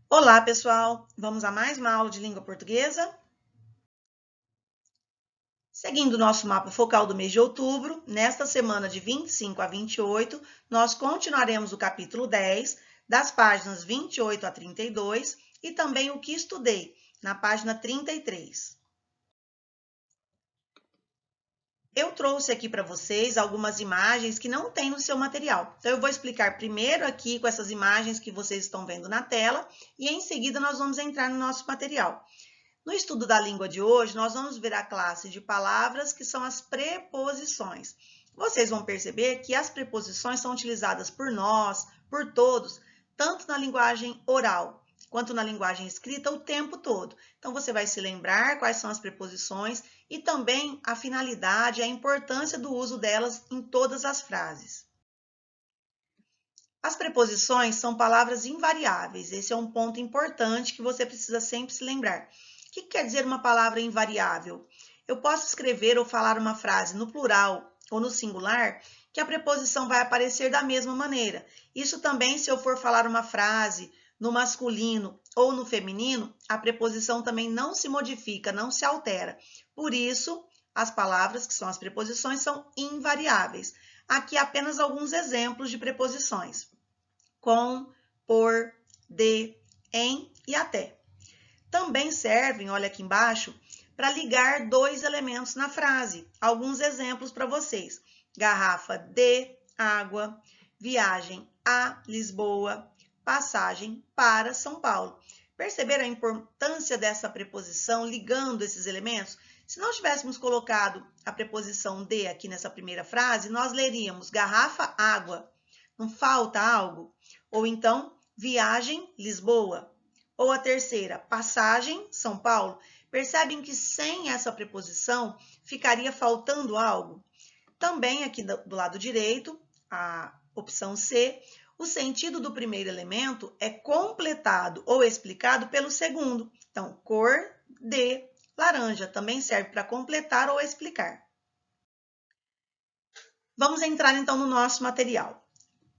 Olá, pessoal! Vamos a mais uma aula de língua portuguesa? Seguindo o nosso mapa focal do mês de outubro, nesta semana de 25 a 28, nós continuaremos o capítulo 10, das páginas 28 a 32, e também o que estudei, na página 33. Eu trouxe aqui para vocês algumas imagens que não tem no seu material. Então, eu vou explicar primeiro aqui com essas imagens que vocês estão vendo na tela, e em seguida nós vamos entrar no nosso material. No estudo da língua de hoje, nós vamos ver a classe de palavras que são as preposições. Vocês vão perceber que as preposições são utilizadas por nós, por todos, tanto na linguagem oral quanto na linguagem escrita o tempo todo. Então, você vai se lembrar quais são as preposições e também a finalidade e a importância do uso delas em todas as frases. As preposições são palavras invariáveis. Esse é um ponto importante que você precisa sempre se lembrar. O que quer dizer uma palavra invariável? Eu posso escrever ou falar uma frase no plural ou no singular que a preposição vai aparecer da mesma maneira. Isso também se eu for falar uma frase no masculino ou no feminino, a preposição também não se modifica, não se altera. Por isso, as palavras que são as preposições são invariáveis. Aqui apenas alguns exemplos de preposições: com, por, de, em e até. Também servem, olha aqui embaixo, para ligar dois elementos na frase. Alguns exemplos para vocês: garrafa de água, viagem a Lisboa, passagem para São Paulo. Perceberam a importância dessa preposição ligando esses elementos? Se nós tivéssemos colocado a preposição de aqui nessa primeira frase, nós leríamos garrafa, água. Não falta algo? Ou então, viagem, Lisboa. Ou a terceira, passagem, São Paulo. Percebem que sem essa preposição ficaria faltando algo? Também aqui do lado direito, a opção C, o sentido do primeiro elemento é completado ou explicado pelo segundo. Então, cor de laranja também serve para completar ou explicar. Vamos entrar então no nosso material.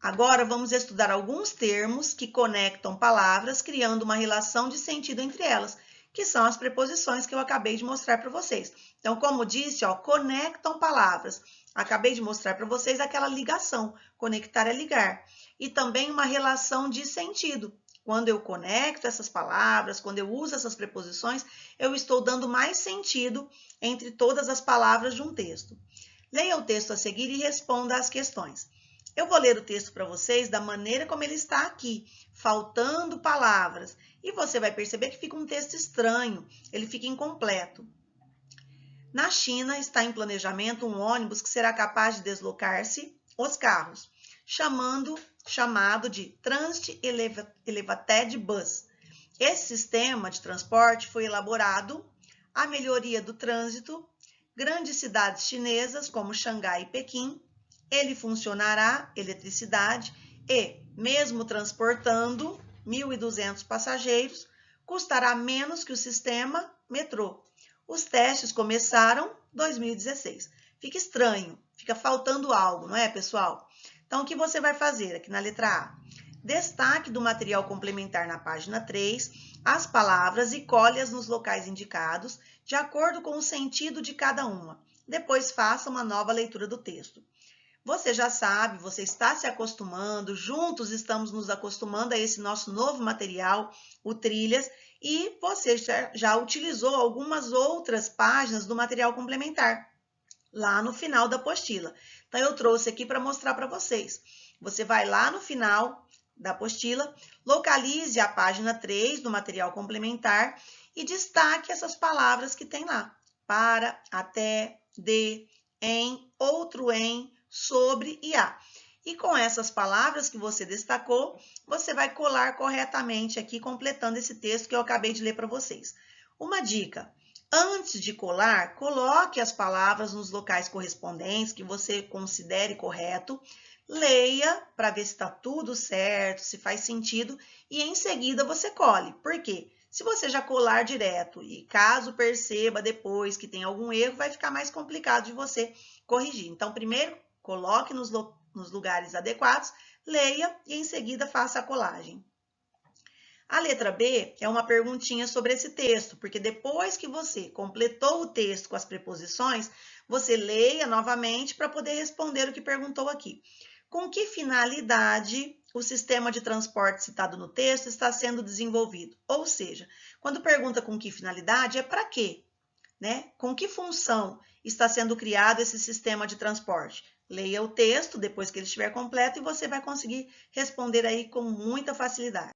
Agora vamos estudar alguns termos que conectam palavras, criando uma relação de sentido entre elas, que são as preposições que eu acabei de mostrar para vocês. Então, como disse, conectam palavras. Acabei de mostrar para vocês aquela ligação. Conectar é ligar. E também uma relação de sentido. Quando eu conecto essas palavras, quando eu uso essas preposições, eu estou dando mais sentido entre todas as palavras de um texto. Leia o texto a seguir e responda às questões. Eu vou ler o texto para vocês da maneira como ele está aqui, faltando palavras. E você vai perceber que fica um texto estranho, ele fica incompleto. Na China, está em planejamento um ônibus que será capaz de deslocar-se os carros, chamado de Transit Elevated Bus. Esse sistema de transporte foi elaborado à melhoria do trânsito, grandes cidades chinesas como Xangai e Pequim. Ele funcionará eletricidade e, mesmo transportando 1.200 passageiros, custará menos que o sistema metrô. Os testes começaram em 2016. Fica estranho, fica faltando algo, não é, pessoal? Então, o que você vai fazer aqui na letra A? Destaque do material complementar na página 3, as palavras e colhe-as nos locais indicados, de acordo com o sentido de cada uma. Depois faça uma nova leitura do texto. Você já sabe, você está se acostumando, juntos estamos nos acostumando a esse nosso novo material, o Trilhas, e você já utilizou algumas outras páginas do material complementar, lá no final da apostila. Então, eu trouxe aqui para mostrar para vocês. Você vai lá no final da apostila, localize a página 3 do material complementar e destaque essas palavras que tem lá. Para, até, de, em, outro em, sobre e a. E com essas palavras que você destacou, você vai colar corretamente aqui, completando esse texto que eu acabei de ler para vocês. Uma dica: antes de colar, coloque as palavras nos locais correspondentes que você considere correto, leia para ver se está tudo certo, se faz sentido, e em seguida você cole. Por quê? Se você já colar direto e caso perceba depois que tem algum erro, vai ficar mais complicado de você corrigir. Então, primeiro, coloque nos lugares adequados, leia e em seguida faça a colagem. A letra B é uma perguntinha sobre esse texto, porque depois que você completou o texto com as preposições, você leia novamente para poder responder o que perguntou aqui. Com que finalidade o sistema de transporte citado no texto está sendo desenvolvido? Ou seja, quando pergunta com que finalidade, é para quê? Né? Com que função está sendo criado esse sistema de transporte? Leia o texto depois que ele estiver completo e você vai conseguir responder aí com muita facilidade.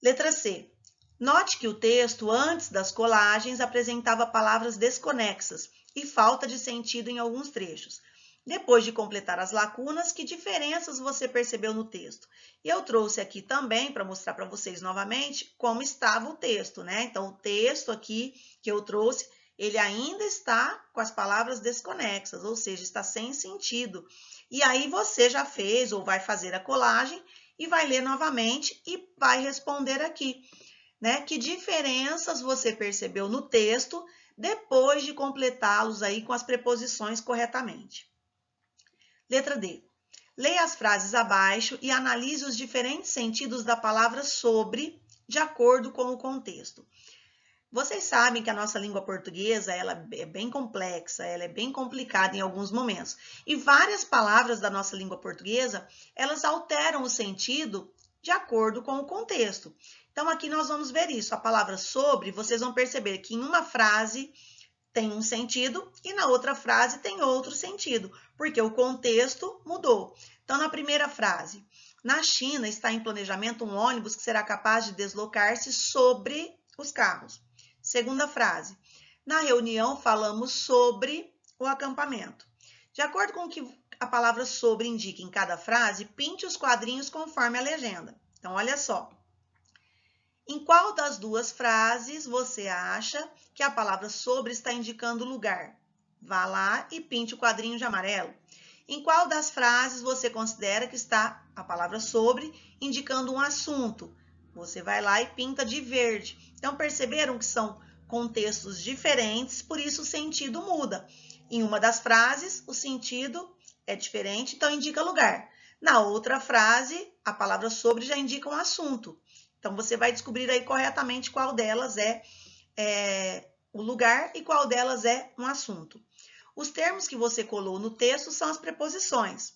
Letra C. Note que o texto, antes das colagens, apresentava palavras desconexas e falta de sentido em alguns trechos. Depois de completar as lacunas, que diferenças você percebeu no texto? E eu trouxe aqui também, para mostrar para vocês novamente, como estava o texto, né? Então, o texto aqui que eu trouxe, ele ainda está com as palavras desconexas, ou seja, está sem sentido. E aí você já fez ou vai fazer a colagem e vai ler novamente e vai responder aqui, né? Que diferenças você percebeu no texto depois de completá-los aí com as preposições corretamente. Letra D. Leia as frases abaixo e analise os diferentes sentidos da palavra sobre, de acordo com o contexto. Vocês sabem que a nossa língua portuguesa ela é bem complexa, ela é bem complicada em alguns momentos. E várias palavras da nossa língua portuguesa, elas alteram o sentido de acordo com o contexto. Então, aqui nós vamos ver isso. A palavra sobre, vocês vão perceber que em uma frase tem um sentido e na outra frase tem outro sentido, porque o contexto mudou. Então, na primeira frase, na China está em planejamento um ônibus que será capaz de deslocar-se sobre os carros. Segunda frase, na reunião falamos sobre o acampamento. De acordo com o que a palavra sobre indica em cada frase, pinte os quadrinhos conforme a legenda. Então, olha só. Em qual das duas frases você acha que a palavra sobre está indicando o lugar? Vá lá e pinte o quadrinho de amarelo. Em qual das frases você considera que está a palavra sobre indicando um assunto? Você vai lá e pinta de verde. Então, perceberam que são contextos diferentes, por isso o sentido muda. Em uma das frases, o sentido é diferente, então indica lugar. Na outra frase, a palavra sobre já indica um assunto. Então, você vai descobrir aí corretamente qual delas é o lugar e qual delas é um assunto. Os termos que você colou no texto são as preposições.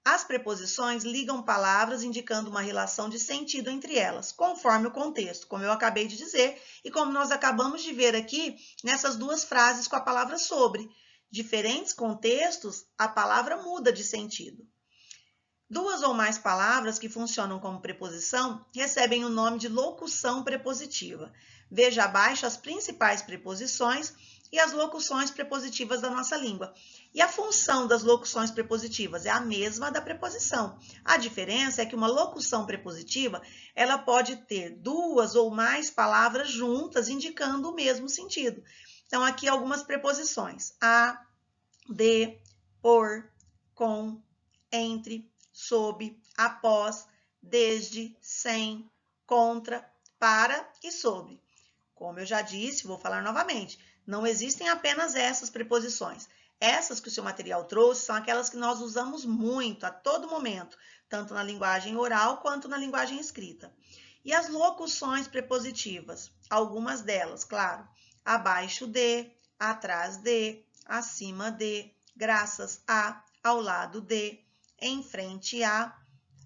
As preposições ligam palavras indicando uma relação de sentido entre elas, conforme o contexto, como eu acabei de dizer, e como nós acabamos de ver aqui nessas duas frases com a palavra sobre. Diferentes contextos, a palavra muda de sentido. Duas ou mais palavras que funcionam como preposição recebem o nome de locução prepositiva. Veja abaixo as principais preposições e as locuções prepositivas da nossa língua. E a função das locuções prepositivas é a mesma da preposição. A diferença é que uma locução prepositiva, ela pode ter duas ou mais palavras juntas indicando o mesmo sentido. Então, aqui algumas preposições: a, de, por, com, entre, sob, após, desde, sem, contra, para e sobre. Como eu já disse, vou falar novamente, não existem apenas essas preposições. Essas que o seu material trouxe são aquelas que nós usamos muito, a todo momento, tanto na linguagem oral quanto na linguagem escrita. E as locuções prepositivas, algumas delas, claro, abaixo de, atrás de, acima de, graças a, ao lado de, em frente a,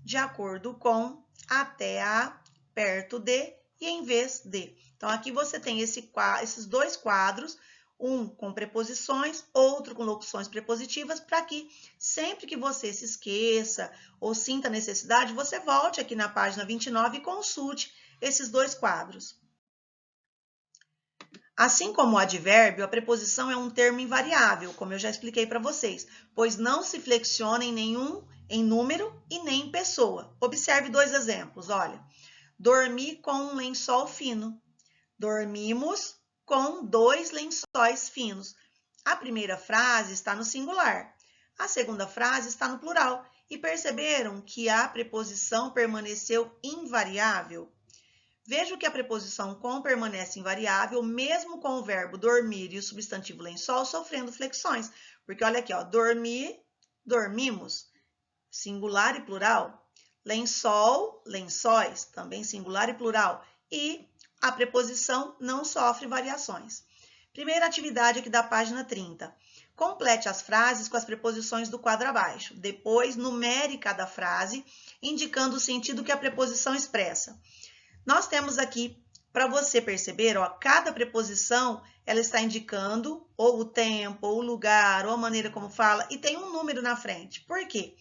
de acordo com, até a, perto de e em vez de. Então, aqui você tem esses dois quadros, um com preposições, outro com locuções prepositivas, para que sempre que você se esqueça ou sinta necessidade, você volte aqui na página 29 e consulte esses dois quadros. Assim como o advérbio, a preposição é um termo invariável, como eu já expliquei para vocês, pois não se flexiona em número e nem em pessoa. Observe dois exemplos, olha. Dormi com um lençol fino. Dormimos com 2 lençóis finos. A primeira frase está no singular. A segunda frase está no plural. E perceberam que a preposição permaneceu invariável? Veja que a preposição com permanece invariável, mesmo com o verbo dormir e o substantivo lençol sofrendo flexões. Porque olha aqui, ó, dormir, dormimos, singular e plural. lençol, lençóis, também singular e plural, e a preposição não sofre variações. Primeira atividade aqui da página 30. Complete as frases com as preposições do quadro abaixo. Depois, numere cada frase, indicando o sentido que a preposição expressa. Nós temos aqui, para você perceber, ó, cada preposição ela está indicando ou o tempo, ou o lugar, ou a maneira como fala, e tem um número na frente. Por quê?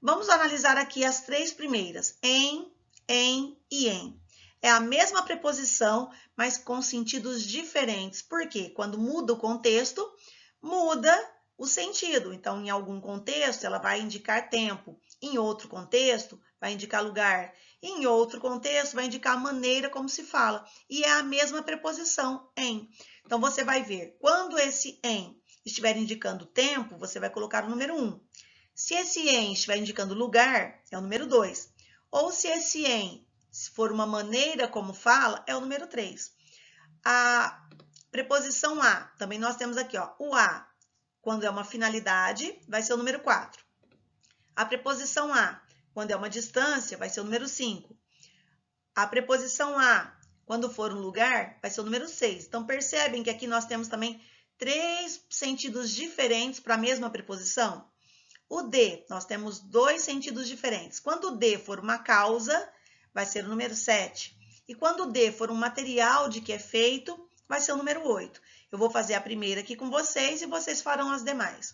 Vamos analisar aqui as três primeiras, em e em. É a mesma preposição, mas com sentidos diferentes. Por quê? Quando muda o contexto, muda o sentido. Então, em algum contexto, ela vai indicar tempo. Em outro contexto, vai indicar lugar. Em outro contexto, vai indicar a maneira como se fala. E é a mesma preposição, em. Então, você vai ver, quando esse em estiver indicando tempo, você vai colocar o número 1. Se esse em estiver indicando lugar, é o número 2. Ou se esse em for uma maneira como fala, é o número 3. A preposição a, também nós temos aqui, ó, o a, quando é uma finalidade, vai ser o número 4. A preposição a, quando é uma distância, vai ser o número 5. A preposição a, quando for um lugar, vai ser o número 6. Então, percebem que aqui nós temos também 3 sentidos diferentes para a mesma preposição? O de, nós temos 2 sentidos diferentes. Quando o de for uma causa, vai ser o número 7. E quando o de for um material de que é feito, vai ser o número 8. Eu vou fazer a primeira aqui com vocês e vocês farão as demais.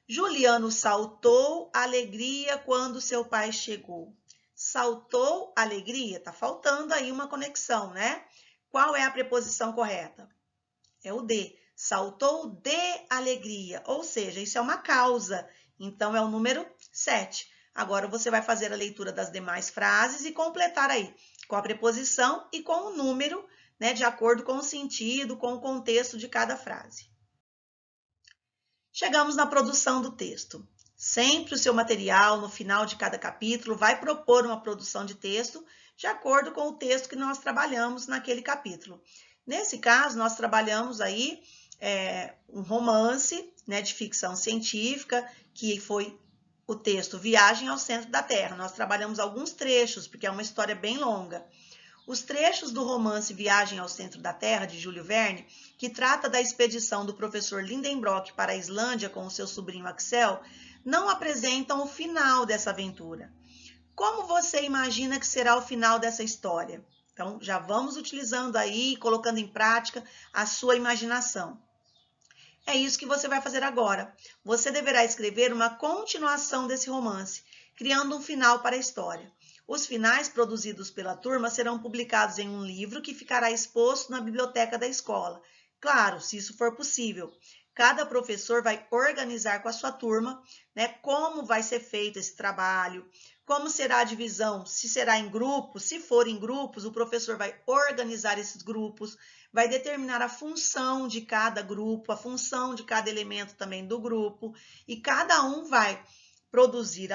Juliano saltou alegria quando seu pai chegou. Saltou alegria, tá faltando aí uma conexão, né? Qual é a preposição correta? É o de. Saltou de alegria, ou seja, isso é uma causa. Então, é o número 7. Agora, você vai fazer a leitura das demais frases e completar aí com a preposição e com o número, né, de acordo com o sentido, com o contexto de cada frase. Chegamos na produção do texto. Sempre o seu material, no final de cada capítulo, vai propor uma produção de texto de acordo com o texto que nós trabalhamos naquele capítulo. Nesse caso, nós trabalhamos aí um romance, né, de ficção científica, que foi o texto Viagem ao Centro da Terra. Nós trabalhamos alguns trechos, porque é uma história bem longa. Os trechos do romance Viagem ao Centro da Terra, de Júlio Verne, que trata da expedição do professor Lindenbrock para a Islândia com o seu sobrinho Axel, não apresentam o final dessa aventura. Como você imagina que será o final dessa história? Então, já vamos utilizando aí, colocando em prática a sua imaginação. É isso que você vai fazer agora. Você deverá escrever uma continuação desse romance, criando um final para a história. Os finais produzidos pela turma serão publicados em um livro que ficará exposto na biblioteca da escola. Claro, se isso for possível. Cada professor vai organizar com a sua turma, né, como vai ser feito esse trabalho, como será a divisão, se será em grupos, se for em grupos, o professor vai organizar esses grupos, vai determinar a função de cada grupo, a função de cada elemento também do grupo, e cada um vai produzir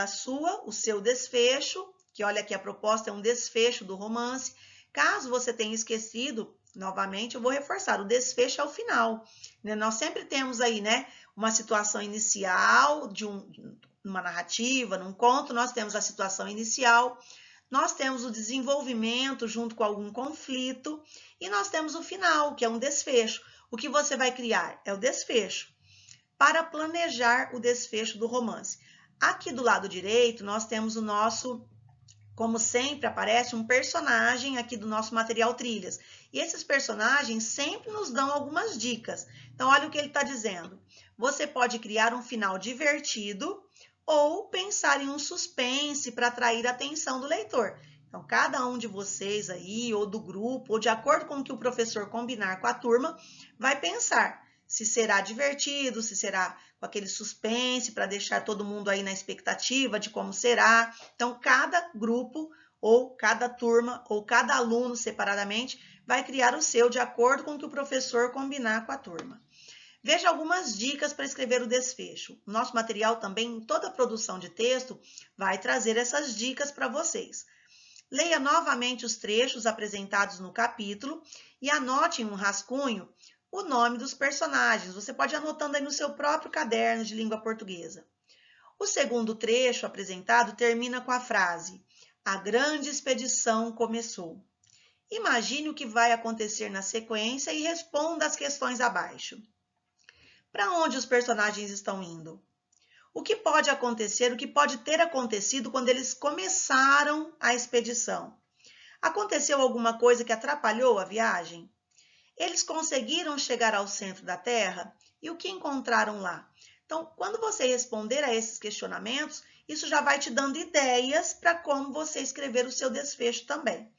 o seu desfecho, que olha aqui a proposta é um desfecho do romance. Caso você tenha esquecido, novamente eu vou reforçar, o desfecho é o final, né? Nós sempre temos aí, né, uma situação inicial de uma narrativa, num conto, nós temos a situação inicial, nós temos o desenvolvimento junto com algum conflito e nós temos o final, que é um desfecho. O que você vai criar é o desfecho, para planejar o desfecho do romance. Aqui do lado direito, nós temos o nosso, como sempre, aparece um personagem aqui do nosso material trilhas. E esses personagens sempre nos dão algumas dicas. Então, olha o que ele está dizendo. Você pode criar um final divertido ou pensar em um suspense para atrair a atenção do leitor. Então, cada um de vocês aí, ou do grupo, ou de acordo com o que o professor combinar com a turma, vai pensar se será divertido, se será com aquele suspense para deixar todo mundo aí na expectativa de como será. Então, cada grupo, ou cada turma, ou cada aluno separadamente, vai criar o seu de acordo com o que o professor combinar com a turma. Veja algumas dicas para escrever o desfecho. O nosso material também, em toda a produção de texto, vai trazer essas dicas para vocês. Leia novamente os trechos apresentados no capítulo e anote em um rascunho o nome dos personagens. Você pode ir anotando aí no seu próprio caderno de língua portuguesa. O segundo trecho apresentado termina com a frase: A grande expedição começou. Imagine o que vai acontecer na sequência e responda as questões abaixo. Para onde os personagens estão indo? O que pode acontecer, o que pode ter acontecido quando eles começaram a expedição? Aconteceu alguma coisa que atrapalhou a viagem? Eles conseguiram chegar ao centro da Terra? E o que encontraram lá? Então, quando você responder a esses questionamentos, isso já vai te dando ideias para como você escrever o seu desfecho também.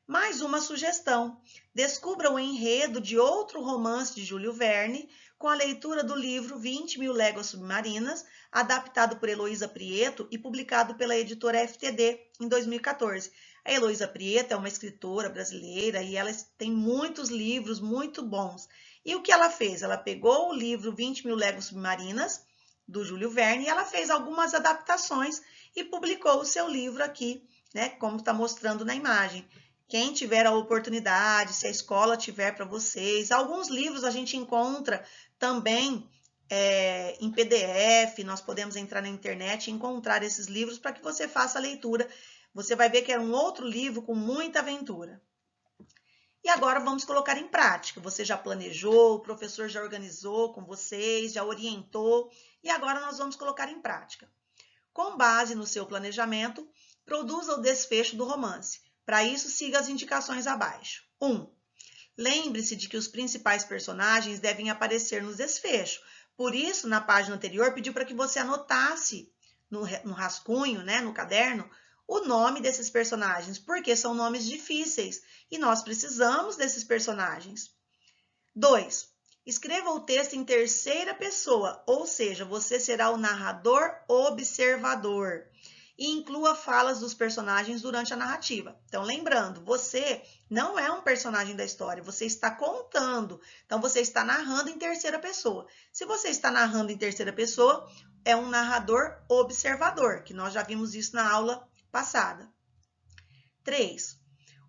Mais uma sugestão: descubra o enredo de outro romance de Júlio Verne com a leitura do livro 20.000 Léguas Submarinas, adaptado por Heloísa Prieto e publicado pela editora FTD em 2014. A Heloísa Prieto é uma escritora brasileira e ela tem muitos livros muito bons. E o que ela fez? Ela pegou o livro 20.000 Léguas Submarinas, do Júlio Verne, e ela fez algumas adaptações e publicou o seu livro aqui, né, como está mostrando na imagem. Quem tiver a oportunidade, se a escola tiver para vocês, alguns livros a gente encontra também em PDF, nós podemos entrar na internet e encontrar esses livros para que você faça a leitura. Você vai ver que é um outro livro com muita aventura. E agora vamos colocar em prática. Você já planejou, o professor já organizou com vocês, já orientou, e agora nós vamos colocar em prática. Com base no seu planejamento, produza o desfecho do romance. Para isso, siga as indicações abaixo. 1. Lembre-se de que os principais personagens devem aparecer no desfecho. Por isso, na página anterior, pediu para que você anotasse no rascunho, né, no caderno, o nome desses personagens, porque são nomes difíceis e nós precisamos desses personagens. 2. Escreva o texto em terceira pessoa, ou seja, você será o narrador observador. E inclua falas dos personagens durante a narrativa. Então, lembrando, você não é um personagem da história, você está contando. Então, você está narrando em terceira pessoa. Se você está narrando em terceira pessoa, é um narrador observador, que nós já vimos isso na aula passada. 3.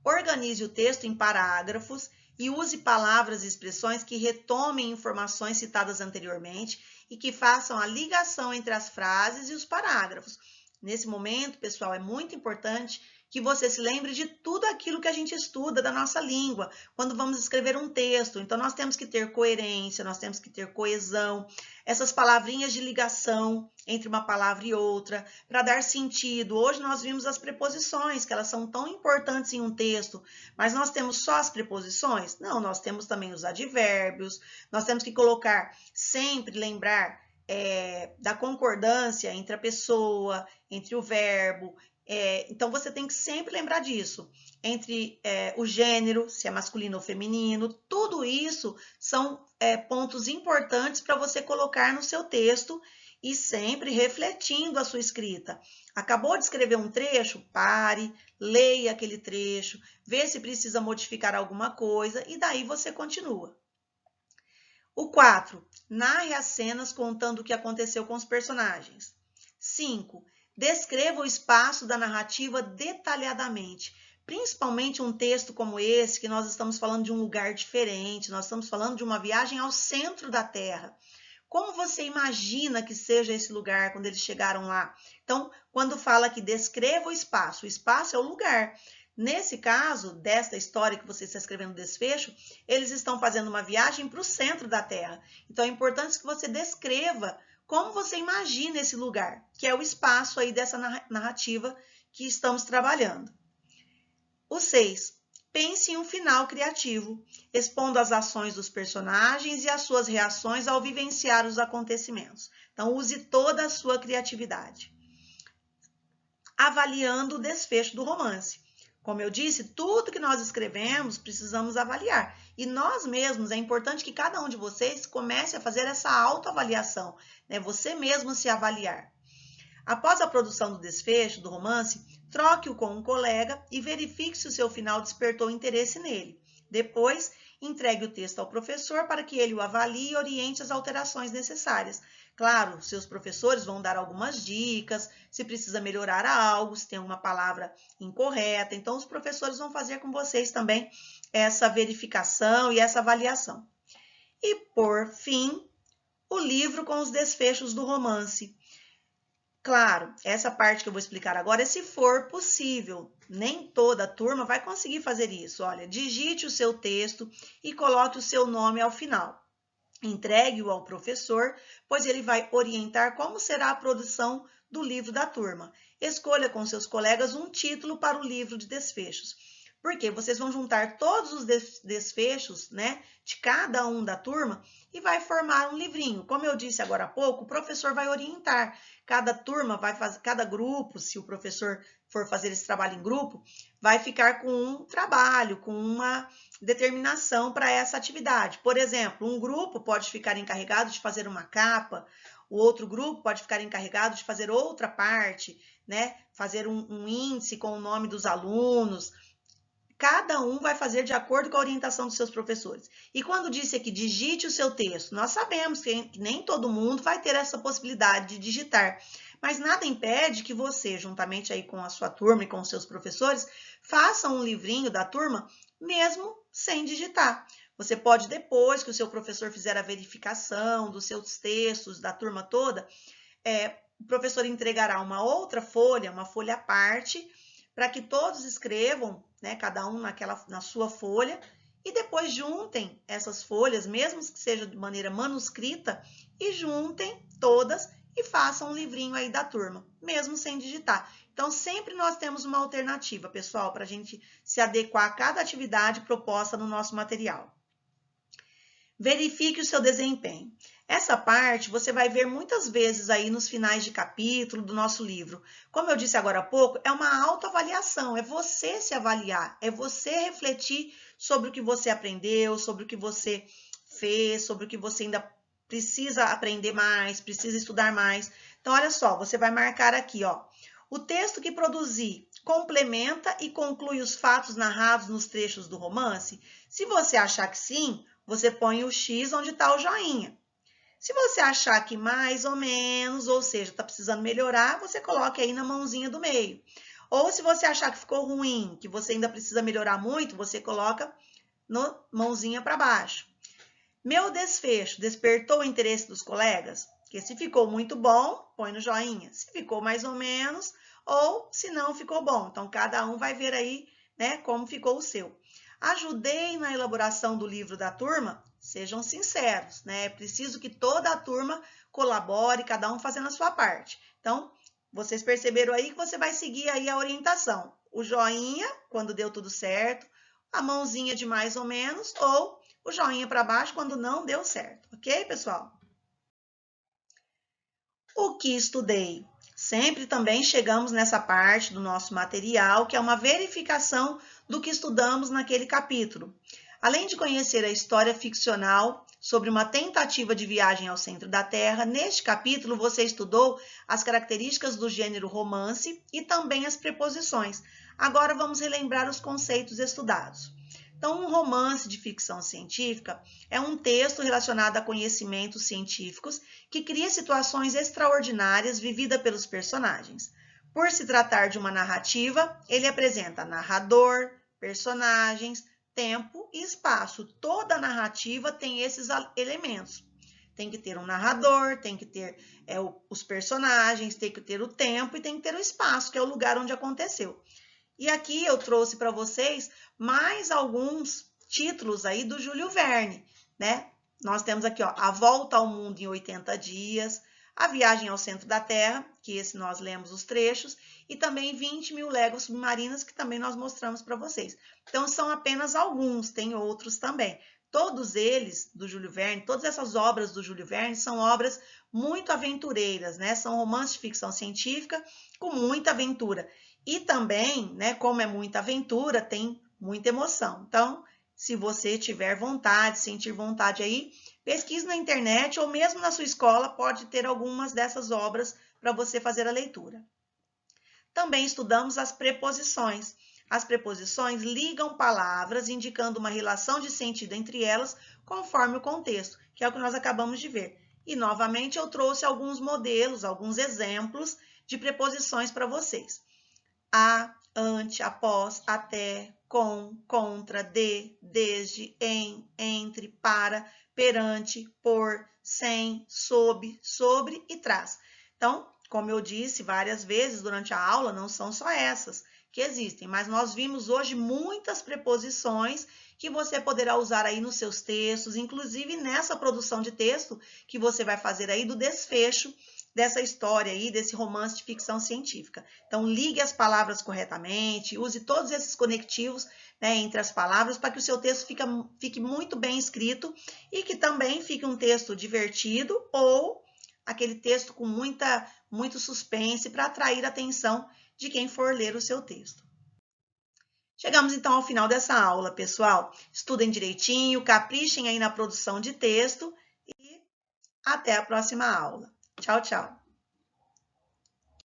Organize o texto em parágrafos e use palavras e expressões que retomem informações citadas anteriormente e que façam a ligação entre as frases e os parágrafos. Nesse momento, pessoal, é muito importante que você se lembre de tudo aquilo que a gente estuda da nossa língua, quando vamos escrever um texto. Então, nós temos que ter coerência, nós temos que ter coesão, essas palavrinhas de ligação entre uma palavra e outra, para dar sentido. Hoje nós vimos as preposições, que elas são tão importantes em um texto, mas nós temos só as preposições? Não, nós temos também os advérbios, nós temos que colocar, sempre lembrar da concordância entre a pessoa, entre o verbo. Então, você tem que sempre lembrar disso. Entre o gênero, se é masculino ou feminino, tudo isso são pontos importantes para você colocar no seu texto e sempre refletindo a sua escrita. Acabou de escrever um trecho? Pare, leia aquele trecho, vê se precisa modificar alguma coisa e daí você continua. O 4. Narre as cenas contando o que aconteceu com os personagens. 5. Descreva o espaço da narrativa detalhadamente. Principalmente um texto como esse, que nós estamos falando de um lugar diferente, nós estamos falando de uma viagem ao centro da Terra. Como você imagina que seja esse lugar quando eles chegaram lá? Então, quando fala que descreva o espaço é o lugar. Nesse caso, desta história que você está escrevendo desfecho, eles estão fazendo uma viagem para o centro da Terra. Então, é importante que você descreva como você imagina esse lugar, que é o espaço aí dessa narrativa que estamos trabalhando. O 6. Pense em um final criativo, expondo as ações dos personagens e as suas reações ao vivenciar os acontecimentos. Então, use toda a sua criatividade. Avaliando o desfecho do romance. Como eu disse, tudo que nós escrevemos precisamos avaliar. E nós mesmos, é importante que cada um de vocês comece a fazer essa autoavaliação, né? Você mesmo se avaliar. Após a produção do desfecho do romance, troque-o com um colega e verifique se o seu final despertou interesse nele. Depois, entregue o texto ao professor para que ele o avalie e oriente as alterações necessárias. Claro, seus professores vão dar algumas dicas, se precisa melhorar algo, se tem uma palavra incorreta. Então, os professores vão fazer com vocês também essa verificação e essa avaliação. E, por fim, o livro com os desfechos do romance. Claro, essa parte que eu vou explicar agora é se for possível. Nem toda turma vai conseguir fazer isso. Olha, digite o seu texto e coloque o seu nome ao final. Entregue-o ao professor, pois ele vai orientar como será a produção do livro da turma. Escolha com seus colegas um título para o livro de desfechos. Porque vocês vão juntar todos os desfechos, né, de cada um da turma e vai formar um livrinho. Como eu disse agora há pouco, o professor vai orientar. Cada turma vai fazer, cada grupo, se o professor for fazer esse trabalho em grupo, vai ficar com um trabalho, com uma determinação para essa atividade. Por exemplo, um grupo pode ficar encarregado de fazer uma capa, o outro grupo pode ficar encarregado de fazer outra parte, né? Fazer um índice com o nome dos alunos. Cada um vai fazer de acordo com a orientação dos seus professores. E quando disse aqui, digite o seu texto, nós sabemos que nem todo mundo vai ter essa possibilidade de digitar, mas nada impede que você, juntamente aí com a sua turma e com os seus professores, faça um livrinho da turma, mesmo sem digitar. Você pode, depois que o seu professor fizer a verificação dos seus textos, da turma toda, o professor entregará uma outra folha, uma folha à parte, para que todos escrevam, né, cada um na sua folha, e depois juntem essas folhas, mesmo que seja de maneira manuscrita, e juntem todas e façam um livrinho aí da turma, mesmo sem digitar. Então, sempre nós temos uma alternativa, pessoal, para a gente se adequar a cada atividade proposta no nosso material. Verifique o seu desempenho. Essa parte você vai ver muitas vezes aí nos finais de capítulo do nosso livro. Como eu disse agora há pouco, é uma autoavaliação, é você se avaliar, é você refletir sobre o que você aprendeu, sobre o que você fez, sobre o que você ainda precisa aprender mais, precisa estudar mais. Então, olha só, você vai marcar aqui, ó. O texto que produzi complementa e conclui os fatos narrados nos trechos do romance? Se você achar que sim, você põe o X onde está o joinha. Se você achar que mais ou menos, ou seja, está precisando melhorar, você coloca aí na mãozinha do meio. Ou se você achar que ficou ruim, que você ainda precisa melhorar muito, você coloca no mãozinha para baixo. Meu desfecho despertou o interesse dos colegas? Porque se ficou muito bom, põe no joinha. Se ficou mais ou menos, ou se não ficou bom. Então, cada um vai ver aí, né, como ficou o seu. Ajudei na elaboração do livro da turma? Sejam sinceros, né? É preciso que toda a turma colabore, cada um fazendo a sua parte. Então, vocês perceberam aí que você vai seguir aí a orientação. O joinha, quando deu tudo certo, a mãozinha de mais ou menos, ou o joinha para baixo quando não deu certo. Ok, pessoal? O que estudei? Sempre também chegamos nessa parte do nosso material, que é uma verificação do que estudamos naquele capítulo. Além de conhecer a história ficcional sobre uma tentativa de viagem ao centro da Terra, neste capítulo você estudou as características do gênero romance e também as preposições. Agora vamos relembrar os conceitos estudados. Então, um romance de ficção científica é um texto relacionado a conhecimentos científicos que cria situações extraordinárias vividas pelos personagens. Por se tratar de uma narrativa, ele apresenta narrador, personagens, tempo e espaço. Toda narrativa tem esses elementos. Tem que ter um narrador, tem que ter os personagens, tem que ter o tempo e tem que ter o espaço, que é o lugar onde aconteceu. E aqui eu trouxe para vocês mais alguns títulos aí do Júlio Verne, né? Nós temos aqui, ó, A Volta ao Mundo em 80 Dias, A Viagem ao Centro da Terra, que esse nós lemos os trechos, e também 20.000 Léguas Submarinas, que também nós mostramos para vocês. Então, são apenas alguns, tem outros também. Todos eles, do Júlio Verne, todas essas obras do Júlio Verne são obras muito aventureiras, né? São romances de ficção científica com muita aventura. E também, né, como é muita aventura, tem muita emoção. Então, se você tiver vontade, sentir vontade aí, pesquise na internet ou mesmo na sua escola, pode ter algumas dessas obras para você fazer a leitura. Também estudamos as preposições. As preposições ligam palavras, indicando uma relação de sentido entre elas, conforme o contexto, que é o que nós acabamos de ver. E, novamente, eu trouxe alguns modelos, alguns exemplos de preposições para vocês. A, ante, após, até, com, contra, de, desde, em, entre, para, perante, por, sem, sob, sobre e trás. Então, como eu disse várias vezes durante a aula, não são só essas que existem, mas nós vimos hoje muitas preposições que você poderá usar aí nos seus textos, inclusive nessa produção de texto que você vai fazer aí do desfecho dessa história aí, desse romance de ficção científica. Então, ligue as palavras corretamente, use todos esses conectivos, né, entre as palavras para que o seu texto fique muito bem escrito e que também fique um texto divertido ou aquele texto com muito suspense para atrair a atenção de quem for ler o seu texto. Chegamos então ao final dessa aula, pessoal. Estudem direitinho, caprichem aí na produção de texto e até a próxima aula. Tchau, tchau.